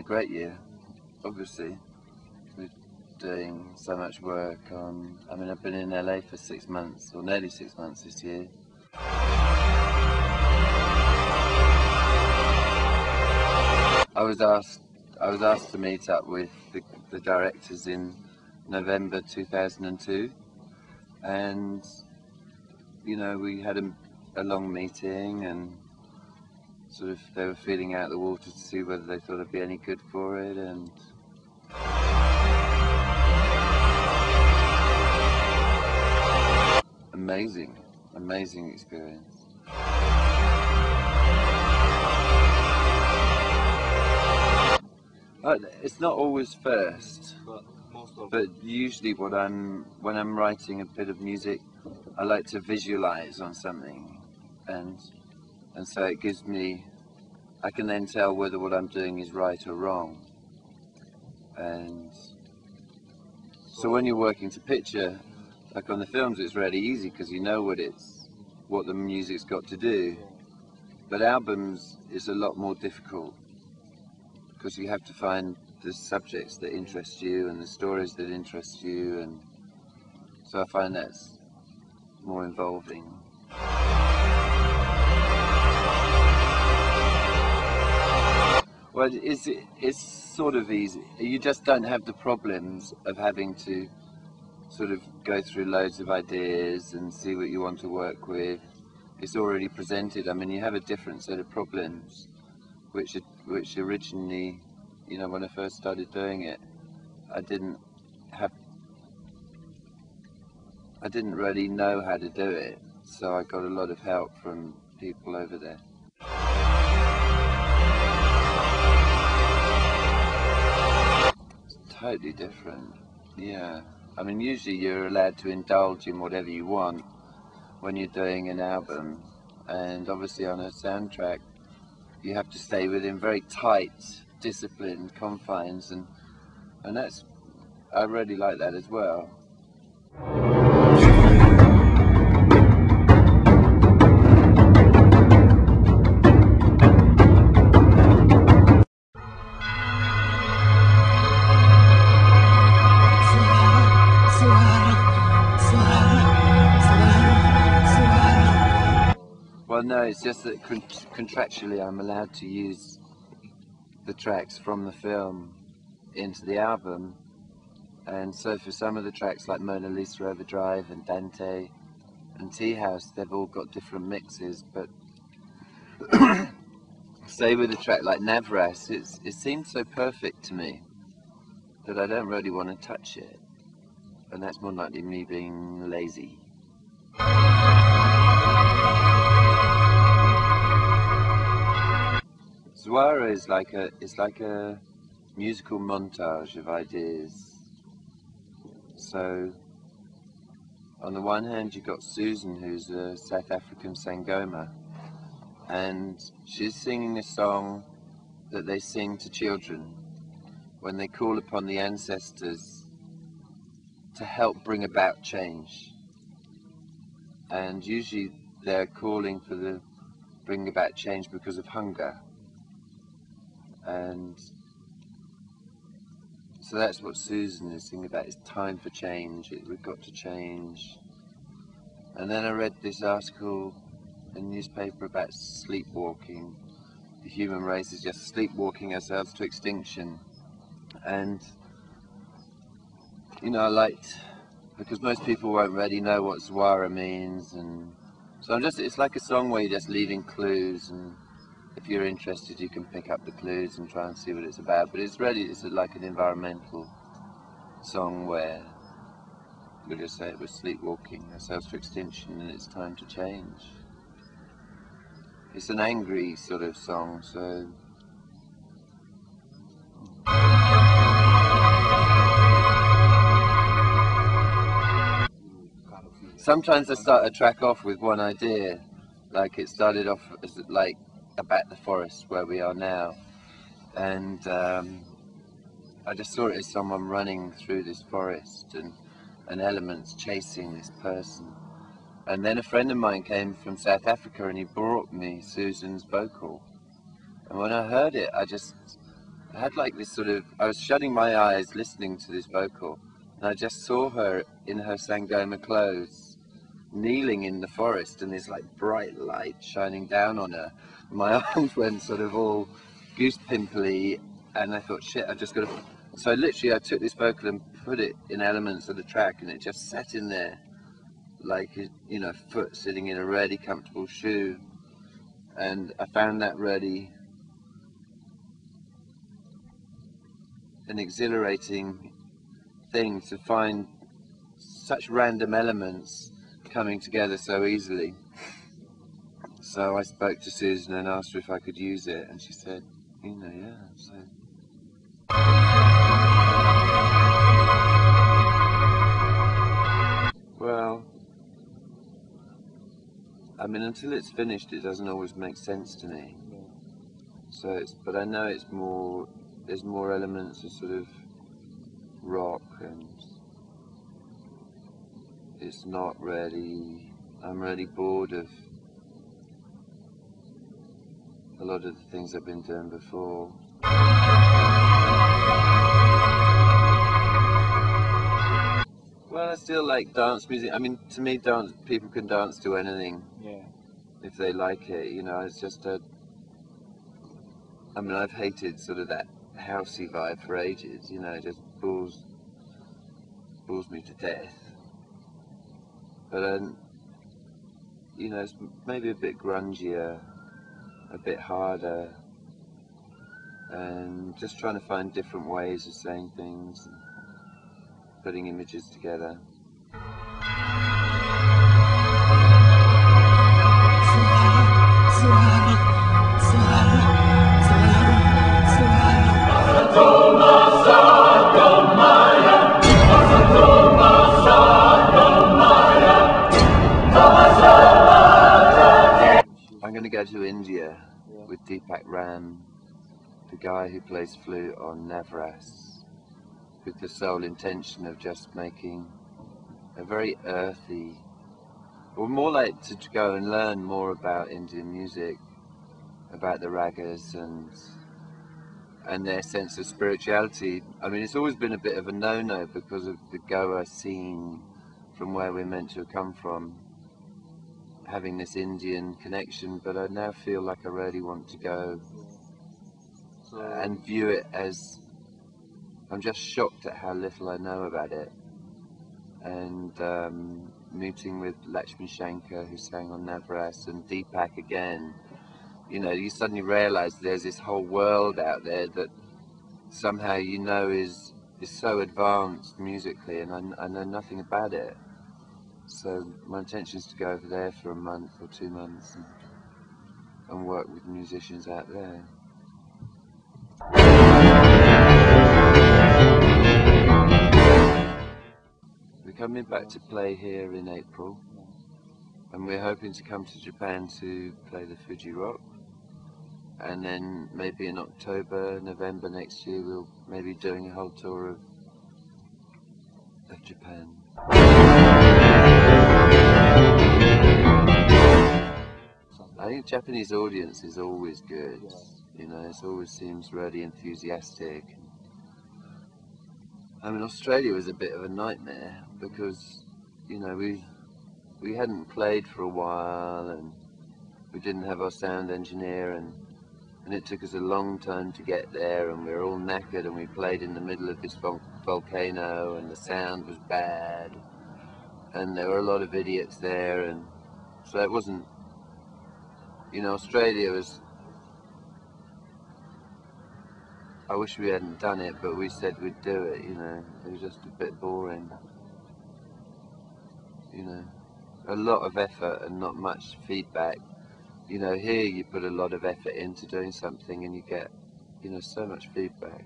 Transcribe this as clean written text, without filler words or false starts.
great year, obviously. We're doing so much work on, I mean, I've been in LA for 6 months, or nearly 6 months this year. I was asked to meet up with the directors in November 2002, and you know, we had a long meeting, and sort of they were feeling out the water to see whether they thought I'd be any good for it, and amazing experience. It's not always first, but usually when I'm writing a bit of music, I like to visualize on something, and so it gives me, I can then tell whether what I'm doing is right or wrong. And so when you're working to picture, like on the films, it's really easy because you know what the music's got to do. But albums is a lot more difficult, because you have to find the subjects that interest you and the stories that interest you, and so I find that's more involving. Well, it's sort of easy. You just don't have the problems of having to sort of go through loads of ideas and see what you want to work with. It's already presented. I mean, you have a different set of problems, which originally, you know, when I first started doing it, I didn't really know how to do it, so I got a lot of help from people over there. It's totally different, yeah. I mean, usually you're allowed to indulge in whatever you want when you're doing an album, and obviously on a soundtrack you have to stay within very tight, disciplined confines, and that's, I really like that as well. Well, no, it's just that contractually I'm allowed to use the tracks from the film into the album, and so for some of the tracks like Mona Lisa Overdrive and Dante and Tea House, they've all got different mixes, but say with a track like Navras, it seems so perfect to me that I don't really want to touch it, and that's more likely me being lazy. Sawara is like a musical montage of ideas. So on the one hand you've got Susan, who's a South African Sangoma, and she's singing a song that they sing to children when they call upon the ancestors to help bring about change. And usually they're calling for the bring about change because of hunger. And so that's what Susan is singing about, is time for change, we've got to change. And then I read this article in the newspaper about sleepwalking. The human race is just sleepwalking ourselves to extinction. And, you know, I liked, because most people won't really know what Sawara means, and so it's like a song where you're just leaving clues, and if you're interested you can pick up the clues and try and see what it's about. But it's like an environmental song where we'll just say it was sleepwalking ourselves to extinction and it's time to change. It's an angry sort of song, so sometimes I start a track off with one idea, like it started off as like about the forest where we are now, and I just saw it as someone running through this forest and elements chasing this person. And then a friend of mine came from South Africa and he brought me Susan's vocal, and when I heard it I had like this sort of, I was shutting my eyes listening to this vocal, and I just saw her in her Sangoma clothes, kneeling in the forest, and this like bright light shining down on her. My arms went sort of all goose pimply, and I thought, shit, I just got to. So literally, I took this vocal and put it in elements of the track, and it just sat in there, like, you know, foot sitting in a really comfortable shoe. And I found that really an exhilarating thing, to find such random elements coming together so easily. So I spoke to Susan and asked her if I could use it, and she said, you know, yeah. So well, I mean, until it's finished, it doesn't always make sense to me. So it's, but I know it's more, there's more elements of sort of rock, and it's not really, I'm really bored of a lot of the things I've been doing before. Well, I still like dance music. I mean, to me, dance, people can dance to anything, yeah, if they like it. You know, it's just a. I mean, I've hated sort of that housey vibe for ages. You know, it just bores me to death. But you know, it's maybe a bit grungier, a bit harder, and just trying to find different ways of saying things, and putting images together. I'm going to go to India with Deepak Ram, the guy who plays flute on Navras, with the sole intention of just making a very earthy, or more like to go and learn more about Indian music, about the ragas and their sense of spirituality. I mean, it's always been a bit of a no-no because of the Goa scene, from where we're meant to have come from, having this Indian connection, but I now feel like I really want to go and view it as, I'm just shocked at how little I know about it. And meeting with Lakshmi Shankar, who sang on Navras, and Deepak again, you know, you suddenly realise there's this whole world out there that somehow you know is so advanced musically, and I know nothing about it. So my intention is to go over there for a month or 2 months and work with musicians out there. We're coming back to play here in April, and we're hoping to come to Japan to play the Fuji Rock, and then maybe in October, November next year we'll maybe doing a whole tour of Japan. I think Japanese audience is always good, you know, it always seems really enthusiastic. I mean, Australia was a bit of a nightmare because, you know, we hadn't played for a while, and we didn't have our sound engineer, and it took us a long time to get there, and we were all knackered, and we played in the middle of this volcano, and the sound was bad, and there were a lot of idiots there, and so it wasn't, you know, Australia was, I wish we hadn't done it, but we said we'd do it, you know, it was just a bit boring, you know, a lot of effort and not much feedback. You know, here you put a lot of effort into doing something and you get, you know, so much feedback.